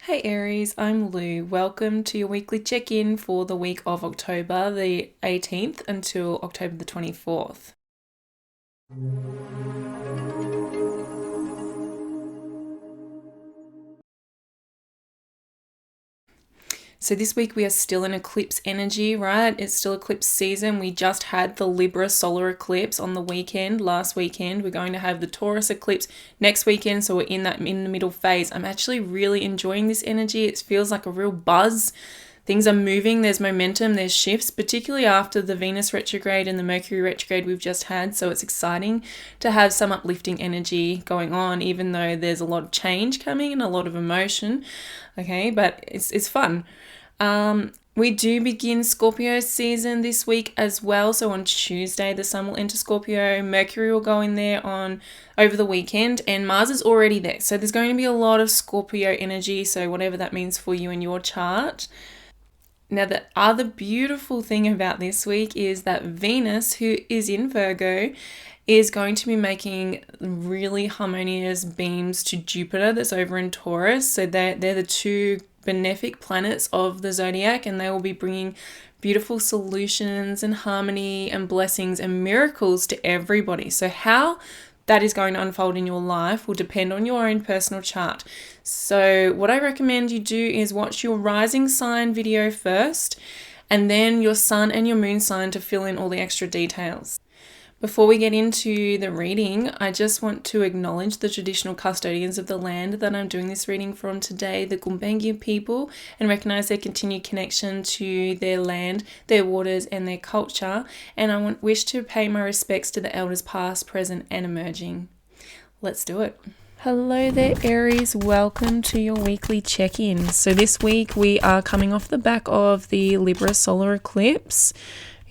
Hey Aries, I'm Lou. Welcome to your weekly check-in for the week of October the 18th until October the 24th. So this week we are still in eclipse energy, right? It's still eclipse season. We just had the Libra solar eclipse on the weekend, last weekend. We're going to have the Taurus eclipse next weekend, so we're in the middle phase. I'm actually really enjoying this energy. It feels like a real buzz. Things are moving, there's momentum, there's shifts, particularly after the Venus retrograde and the Mercury retrograde we've just had. So it's exciting to have some uplifting energy going on, even though there's a lot of change coming and a lot of emotion. Okay, but it's fun. We do begin Scorpio season this week as well. So on Tuesday, the sun will enter Scorpio. Mercury will go in there on over the weekend, and Mars is already there. So there's going to be a lot of Scorpio energy. So whatever that means for you in your chart. Now, the other beautiful thing about this week is that Venus, who is in Virgo, is going to be making really harmonious beams to Jupiter that's over in Taurus. So they're the two benefic planets of the zodiac, and they will be bringing beautiful solutions and harmony and blessings and miracles to everybody. So how that is going to unfold in your life will depend on your own personal chart. So what I recommend you do is watch your rising sign video first, and then your sun and your moon sign to fill in all the extra details. Before we get into the reading, I just want to acknowledge the traditional custodians of the land that I'm doing this reading from today, the Gumbaynggirr people, and recognize their continued connection to their land, their waters, and their culture. And I wish to pay my respects to the elders past, present, and emerging. Let's do it. Hello there, Aries. Welcome to your weekly check-in. So this week we are coming off the back of the Libra solar eclipse.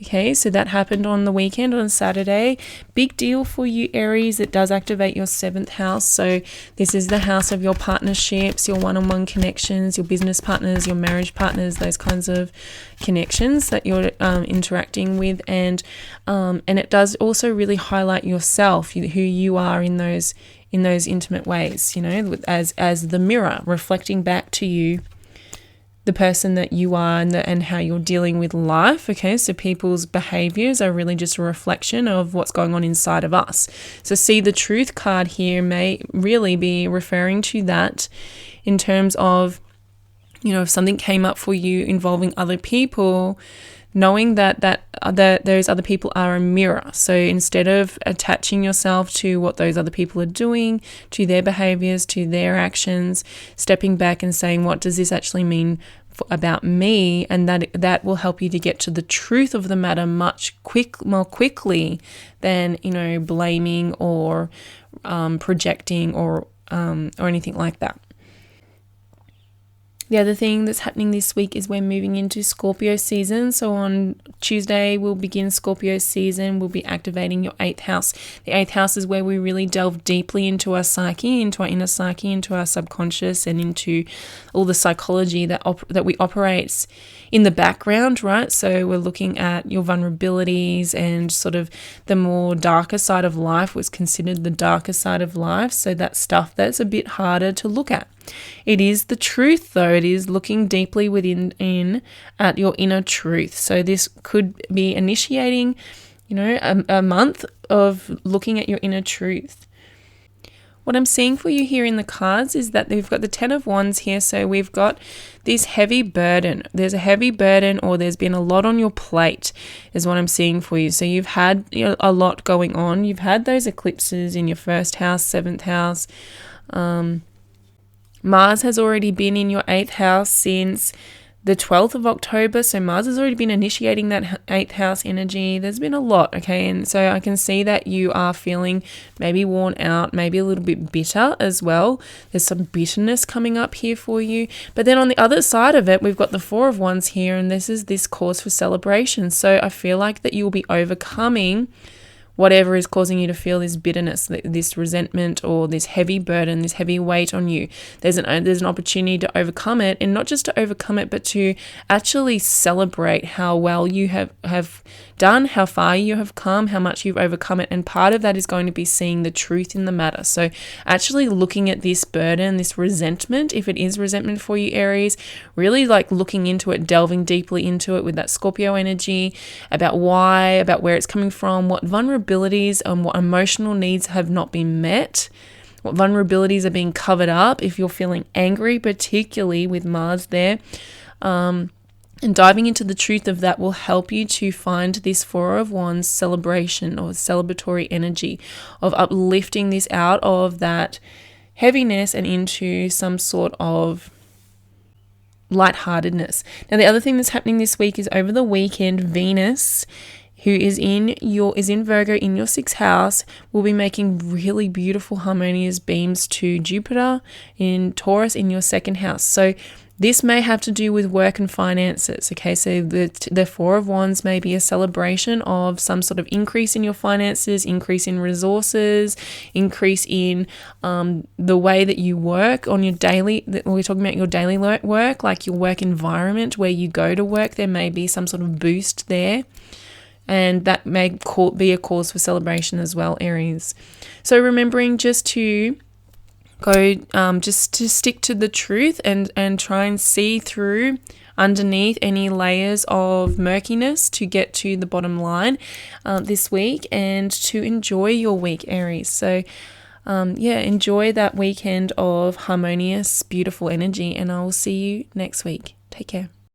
Okay, so that happened on the weekend on Saturday. Big deal for you, Aries. It does activate your 7th house. So this is the house of your partnerships, your one-on-one connections, your business partners, your marriage partners, those kinds of connections that you're interacting with. And it does also really highlight yourself, who you are in those intimate ways, as the mirror reflecting back to you the person that you are and how you're dealing with life. Okay, so people's behaviors are really just a reflection of what's going on inside of us. So see, the truth card here may really be referring to that in terms of, if something came up for you involving other people, knowing that those other people are a mirror. So instead of attaching yourself to what those other people are doing, to their behaviors, to their actions, stepping back and saying, what does this actually mean about me? And that will help you to get to the truth of the matter more quickly than, blaming or projecting or anything like that. The other thing that's happening this week is we're moving into Scorpio season. So on Tuesday, we'll begin Scorpio season. We'll be activating your 8th house. The 8th house is where we really delve deeply into our psyche, into our inner psyche, into our subconscious, and into all the psychology that we operate in the background, right? So we're looking at your vulnerabilities and sort of the more darker side of life was considered the darker side of life. So that stuff that's a bit harder to look at. It is the truth, though. It is looking deeply within at your inner truth. So this could be initiating, a month of looking at your inner truth. What I'm seeing for you here in the cards is that we've got the 10 of Wands here. So we've got this heavy burden. There's a heavy burden, or there's been a lot on your plate is what I'm seeing for you. So you've had a lot going on. You've had those eclipses in your 1st house, 7th house. Mars has already been in your 8th house since the 12th of October. So Mars has already been initiating that 8th house energy. There's been a lot, okay? And so I can see that you are feeling maybe worn out, maybe a little bit bitter as well. There's some bitterness coming up here for you. But then on the other side of it, we've got the 4 of Wands here, and this is this cause for celebration. So I feel like that you will be overcoming whatever is causing you to feel this bitterness, this resentment, or this heavy burden, this heavy weight on you. There's an opportunity to overcome it, and not just to overcome it, but to actually celebrate how well you have done, how far you have come, how much you've overcome it. And part of that is going to be seeing the truth in the matter. So actually looking at this burden, this resentment, if it is resentment for you, Aries, really like looking into it, delving deeply into it with that Scorpio energy, about why, about where it's coming from, what vulnerabilities and what emotional needs have not been met, what vulnerabilities are being covered up if you're feeling angry, particularly with Mars there. And diving into the truth of that will help you to find this Four of Wands celebration or celebratory energy of uplifting this out of that heaviness and into some sort of lightheartedness. Now, the other thing that's happening this week is over the weekend, Venus, who is in Virgo in your 6th house, will be making really beautiful harmonious beams to Jupiter in Taurus in your 2nd house. So this may have to do with work and finances. Okay, so the Four of Wands may be a celebration of some sort of increase in your finances, increase in resources, increase in the way that you work on your daily. We're talking about your daily work, like your work environment where you go to work. There may be some sort of boost there. And that may be a cause for celebration as well, Aries. So remembering just to go, just to stick to the truth and try and see through underneath any layers of murkiness to get to the bottom line this week, and to enjoy your week, Aries. So enjoy that weekend of harmonious, beautiful energy, and I will see you next week. Take care.